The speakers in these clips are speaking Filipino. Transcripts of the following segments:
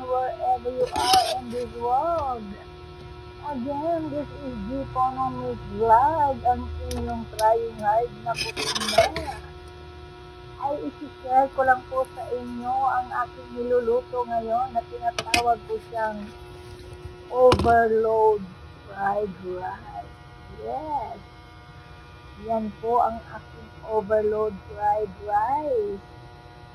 wherever you are in this world. Again, this is the Economic Vlog, ang inyong trying hard na kutina. Ay isi-share ko lang po sa inyo ang aking niluluto ngayon na tinatawag ko siyang overload fried rice. Yes, yan po ang aking overload fried rice.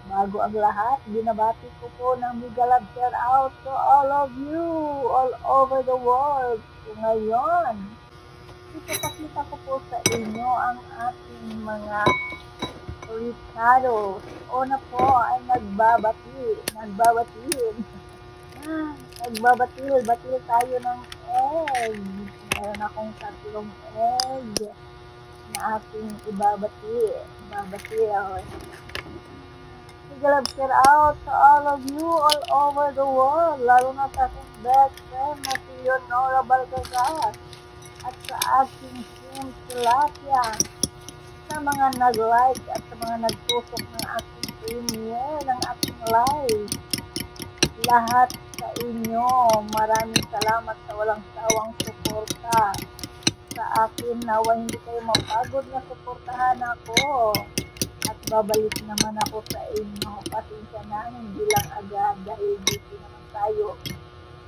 Bago ang lahat, binabati ko po ng mega love shout out to all of you all over the world. So ngayon, ipapakita ko po sa inyo ang ating mga Ricardo. Una po ay Nagbabatil tayo ng egg. Meron akong 3 egg na ating ibabatil. Love shout out to all of you all over the world, lalo na sa aking best friend na si Leonora Balcazar at sa aking team Tilapia, sa mga nag-like at sa mga nagtusok ng aking premiere ng aking live. Lahat sa inyo, maraming salamat sa walang sawang suporta sa akin. Nawa hindi kayo mapagod na suportahan ako. At babalik naman ako sa inyo. Pasensya na, hindi lang agad dahil busy naman tayo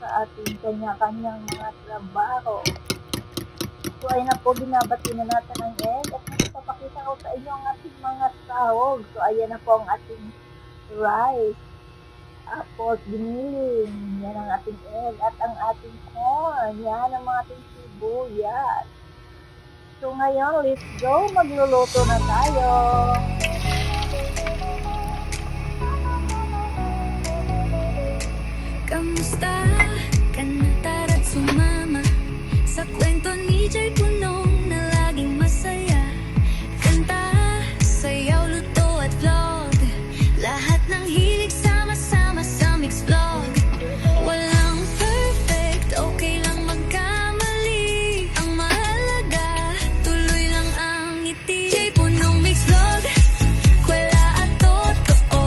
sa ating kanya-kanyang mga trabaho. So ayun na po, binabati na natin ang egg at ipapakita ko sa inyo ang ating mga sahog. So ayan na po ang ating rice. Pork giniling. Yan ang ating egg at ang ating corn. Yan ang mga ating sibuyas. So ngayon, let's go. Magluluto na tayo. Kamusta ka na? Tara't sumama sa kwento ni Jay Punong na laging masaya. Kanta, sayaw, luto at vlog, lahat ng hilig sama-sama sa mix vlog. Walang perfect, okay lang magkamali. Ang mahalaga, tuloy lang ang ngiti. Jay Punong mix vlog, kwela at totoo.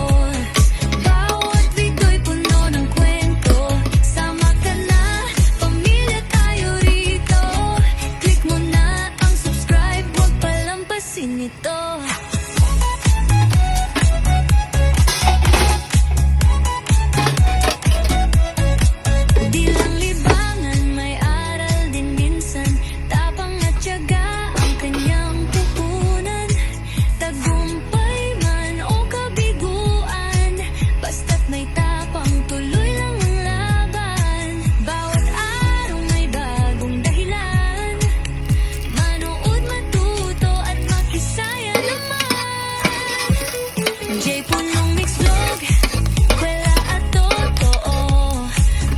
Bawat video'y puno ng kwento. Sama ka na, pamilya tayo rito. Click mo na ang subscribe, huwag palampasin ito. Di lang libangan, may aral din minsan. Tapang at tiyaga ang kanyang pupunan. Tagumpay man o kabiguan, basta't may tapang, tuloy lang ang laban. Bawat araw may bagong dahilan. Manood, matuto at makisaya naman. Jay Punong mix vlog, kwela at totoo.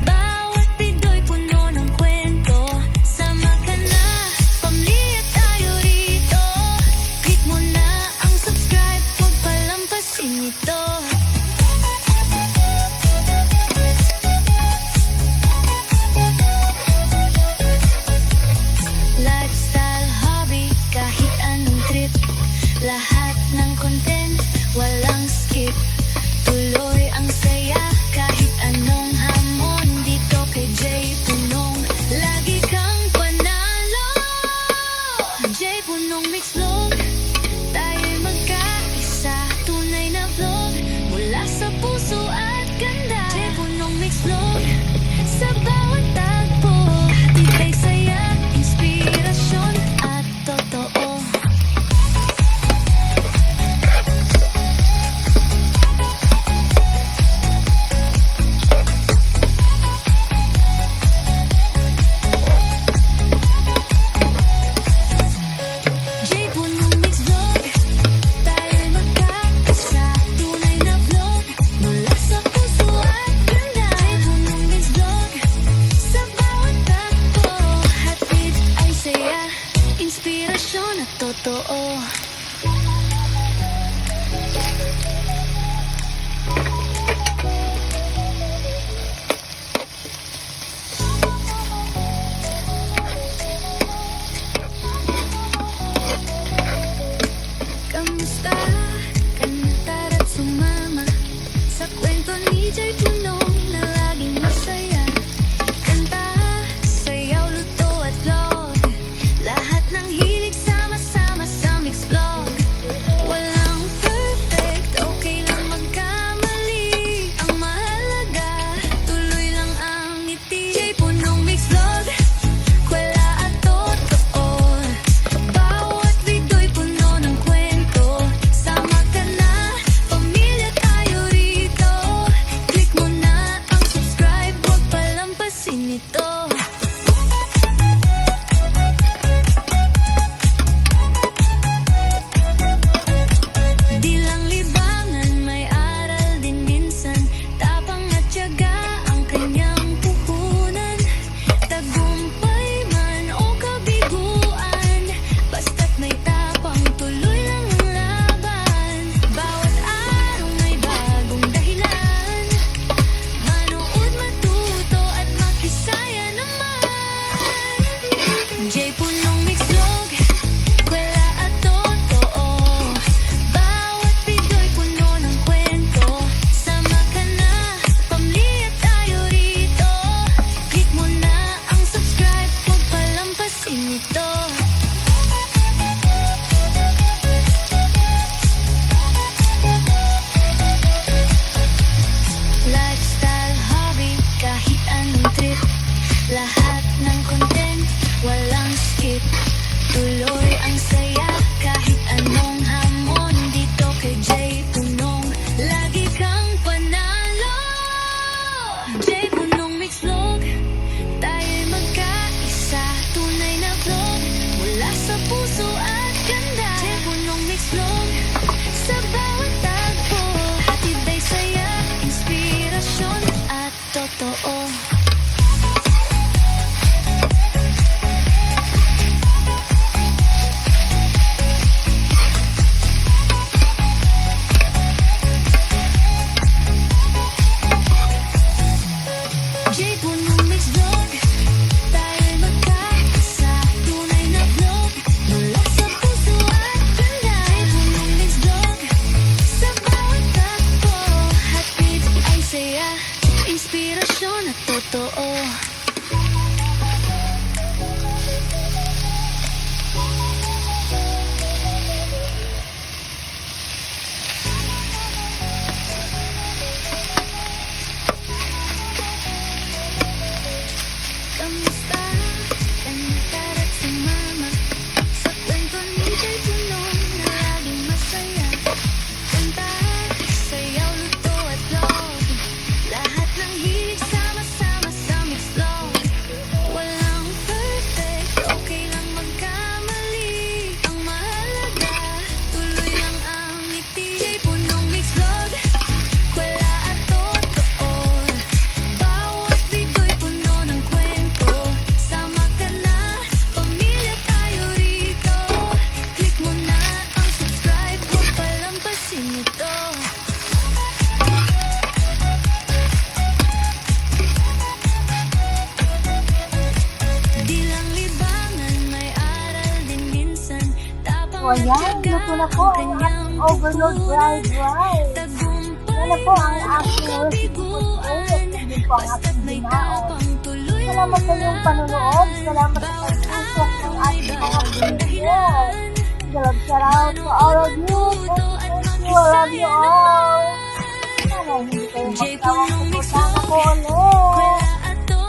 Bawat video'y puno ng kwento. Sama ka na, pamilya tayo rito. Click mo na ang subscribe, huwag palampasin ito. Lifestyle, hobby, kahit anong trip. Lahat ng content, walang skip. Tuloy ang saya, kahit anong hamon. Dito kay Jay Punong, lagi kang panalo. Jay Punong mix vlog, tayo'y magkaisa. Tunay na vlog, mula sa puso at ganda. Jay Punong mix vlog, sa bawat tagpo, hatid kay saya, inspirasyon at totoo. Jay Punong mix vlog, tayo'y magkakasa. Tunay na vlog, mula sa puso at ganda. Jay Punong mix vlog, sa bawat takbo, hatid ay saya, inspirasyon at totoo. Kamusta ka na? Tara't sumama sa kwento ni Jay Punong na laging kanyang puhunan. Tagumpay man o kabiguan, basta't may tapang tuloy lang ang laban. Bawat araw may bagong dahilan, manood, matuto at makisaya naman. J. Punong Mix Vlog, kwela at totoo. Bawat video'y puno ng kwento. Sama ka na, pamilya tayo rito. Click mo na ang subscribe, huwag palampasin ito. Lifestyle, hobby, kahit anong trip. Lahat ng content, walang skip. Tuloy ang saya, kahit anong hamon. Dito kay J. Punong, lagi kang panalo. J. Punong Mix Vlog, tayo'y magkaisa. Tunay na vlog, mula sa puso at ganda. J. Punong Mix Vlog, sa bawat tagpo. Hatid ay saya, inspirasyon at totoo. J. Punong Mix Vlog, tayo'y magkaisa. Tunay na vlog, mula sa puso at ganda. J. Punong Mix Vlog, sa bawat takbo. Hatid ay saya, inspirasyon at totoo. Kamusta? Tara sumama sa kwento ni J. Punong na laging masaya. Kanta, sayaw, luto at vlog, lahat ng hilig sama-sama sa Mix Vlog. Walang perfect, okay lang magkamali. Ang mahalaga, tuloy lang ang ngiti. J. Punong Mix Vlog, kwela at totoo. Bawat video'y puno ng kwento. Sama ka na, pamilya tayo rito. Click mo na ang subscribe, huwag palampasin ito. Di lang libangan, may aral din minsan. Tapang So ayan, luto na po ang ating overload fried rice. Yan na po ang aking recipe for today. Hindi po ang ating binaon. Salamat sa iyong panunood. Salamat sa pagsusok ng ating mga video. Shout out to all of you. Thank you. I love you all. Sana hindi kayo magsawang suportahan ako ulit.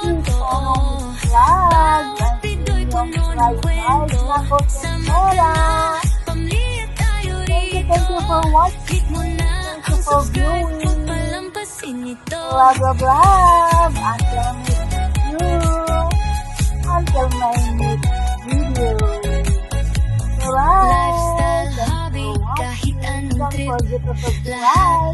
Dito ang vlog. Ang inyong fried rice na Coca-Cola. Thank you for watching. Thank you for viewing. Blah blah blah. Until next you. Until my next video. Bye. Lifestyle, hobby, kahit anong Don't trip. forget to subscribe.